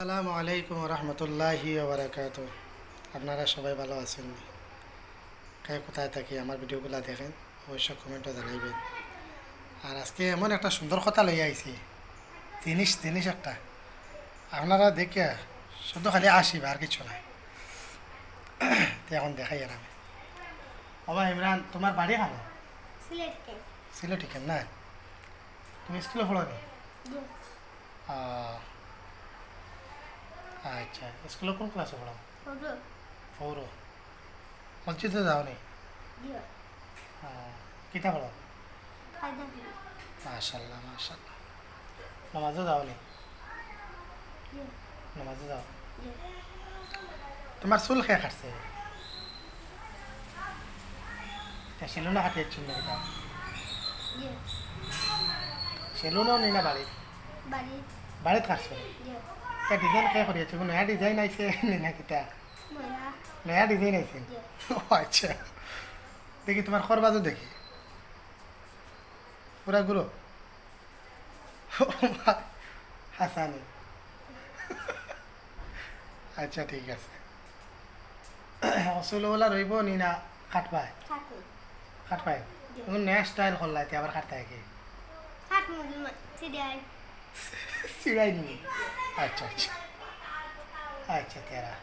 আসসালামু আলাইকুম রহমতুল্লাহি ওবরাকাত। আপনারা সবাই ভালো আছেন? কে কোথায় থাকি আমার ভিডিওগুলো দেখেন অবশ্যই কমেন্টে জানাইবেন। আর আজকে এমন একটা সুন্দর কথা লই আইছি, জিনিস জিনিস একটা আপনারা দেখে শুধু খালি আসিবা আর কিছু নাই। তো এখন দেখাই আর আমি বাবা ইমরান, তোমার বাড়ি কেন? সিলেটে। সিলেট কেন না? তুমি স্কুলে পড়ো নি? আচ্ছা, স্কুলে কোন ক্লাসে পড়ো? ফৌর। মসজিদে যাও নি? কিতা পড়ো? মাশাল্লাহ মাশাল্লাহ। নামাজও যাও নি? নামাজে যাও। তোমার চুল খেয়ে কাটছে? সেলুনে কাটিয়ে চুল এটা সেলুনও নি না বাড়ির? বাড়িত কাটছো? তা ডিজাইন খেয়ে করিয়েছো? নয়া ডিজাইন আইছে নি না কিতা? নয়া ডিজাইন আইছে? আচ্ছা, দেখি তোমার খরবাজও দেখি পুরা গুলো হাসানি। আচ্ছা ঠিক আছে। চুলওয়ালা রইব নি না কাটবাই? কাটবাই নয়া স্টাইল করলাই আবার কাটতাই কি চিড়াই নি? আচ্ছা আচ্ছা আচ্ছা তেরা